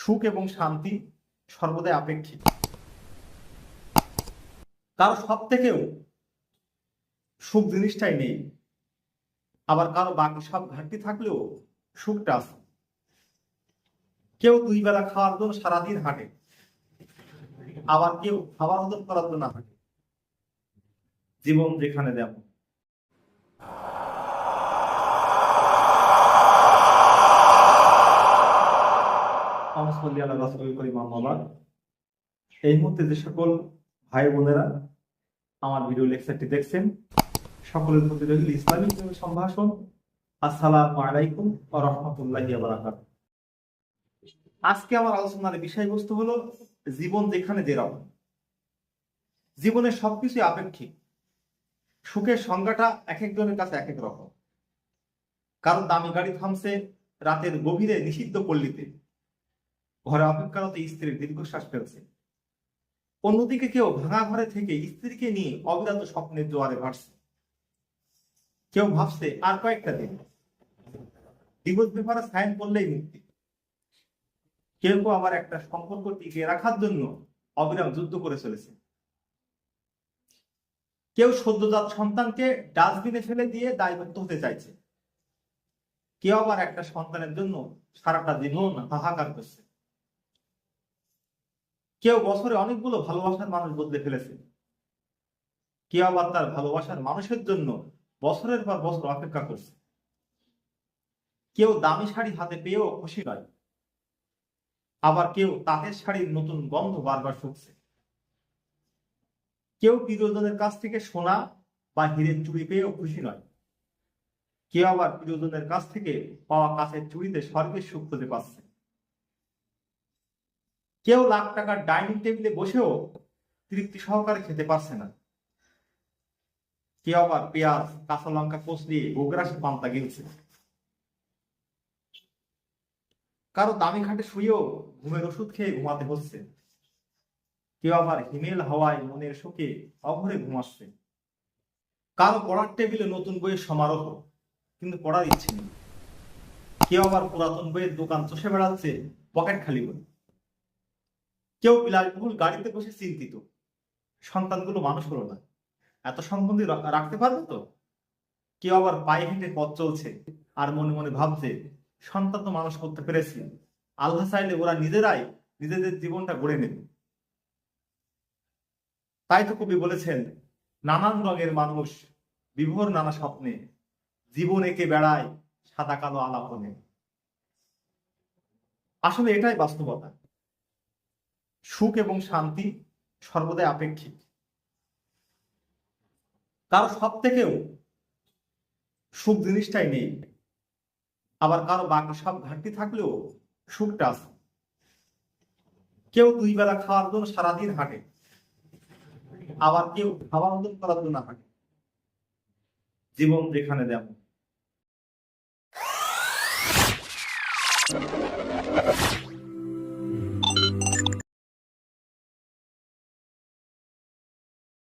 সুখ এবং শান্তি সর্বদাই আপেক্ষিক। কারো সব থেকেও সুখ জিনিসটাই নেই, আবার কারো বাকি সব ঘাটতি থাকলেও সুখটা আছে। কেউ 2 বেলা খাওয়ার জন্য সারাদিন হাঁটে, আবার কেউ খাবার হজম করার জন্য হাঁটে। জীবন যেখানে যেমন। এই মুহূর্তে যে সকল ভাই বোনেরা আমার ভিডিও লেকচারটি দেখছেন, সকলের প্রতি রইল ইসলামিক সম্ভাষণ। আসসালামু আলাইকুম ওয়া রাহমাতুল্লাহি ওয়া বারাকাতুহু। আজকে আমার আলোচনার বিষয়বস্তু হলো জীবন যেখানে যেরকম। জীবনের সবকিছু আপেক্ষিক। সুখের সংজ্ঞাটা এক একজনের কাছে এক এক রকম। কারণ দামি গাড়ি থামছে রাতের গভীরে নিষিদ্ধ পল্লীতে, ঘরে অপেক্ষারত স্ত্রীর দীর্ঘশ্বাস ফেলছে। অন্যদিকে কেউ ভাঙা ঘরে থেকে স্ত্রীকে নিয়ে অবিরত স্বপ্নের জোয়ারে ভাসছে। কেউ ভাবছে আর কয়েকটা দিন, ডিভোর্স পেপারে সাইন করলেই মুক্তি। কেউ কেউ আবার একটা সম্পর্ক টিকিয়ে রাখার জন্য অবিরাম যুদ্ধ করে চলেছে। কেউ সদ্যজাত সন্তানকে ডাস্টবিনে ফেলে দিয়ে দায়মুক্ত হতে চাইছে। কেউ আবার একটা সন্তানের জন্য সারাটা জীবন হাহাকার করছে। কেউ বছরে অনেকগুলো ভালোবাসার মানুষ বদলে ফেলেছে। কেউ আবার তার ভালোবাসার মানুষের জন্য বছরের পর বছর অপেক্ষা করছে। কেউ দামি শাড়ি হাতে পেয়েও খুশি নয়, আবার কেউ তাঁতের শাড়ির নতুন গন্ধ বারবার শুকছে। কেউ প্রিয়জনের কাছ থেকে সোনা বা হীরের চুড়ি পেয়েও খুশি নয়, কেউ আবার প্রিয়জনের কাছ থেকে পাওয়া কাছের চুড়িতে স্বর্গের সুখ খুঁজে পাচ্ছে। কেউ লাখ টাকার ডাইনিং টেবিলে বসেও তৃপ্তি সহকারে খেতে পারছে না। কেউ আবার পেঁয়াজ কাঁচা লঙ্কা কষলিয়ে গোগ্রাসে পান্তা গিলছে। কারো দামি খাটে শুয়েও ঘুমের ওষুধ খেয়ে ঘুমাতে হচ্ছে। কেউ আবার হিমেল হাওয়ায় মনের শোকে অঘরে ঘুমাচ্ছে। কারো পড়ার টেবিলে নতুন বইয়ের সমারোহ, কিন্তু পড়ার ইচ্ছে নেই। কেউ আবার পুরাতন বইয়ের দোকান চষে বেড়াচ্ছে পকেট খালি বই। কেউ বিলাসবহুল গাড়িতে বসে চিন্তিত, সন্তানগুলো মানুষ হলো না, এত সম্বন্ধে রাখতে পারবে তো। কেউ আবার পায়ে হেঁটে পথ চলছে আর মনে মনে ভাবছে, সন্তান তো মানুষ করতে পেরেছি, আল্লাহ চাইলে ওরা নিজেরাই নিজেদের জীবনটা গড়ে নেবে। তাই তো কবি বলেছেন, নানান রঙের মানুষ বিভোর নানা স্বপ্নে, জীবন এঁকে বেড়ায় সাদা কালো আলাপনে। আসলে এটাই বাস্তবতা। সুখ এবং শান্তি সর্বদাই আপেক্ষিক। কারো সব থেকেও সুখ জিনিসটাই নেই, আবার কারো বাকি সব ঘাটতি থাকলেও সুখটা আছে। কেউ 2 বেলা খাওয়ার জন্য সারাদিন হাঁটে, আবার কেউ খাবার হজম করার জন্য হাঁটে। জীবন যেখানে যেমন।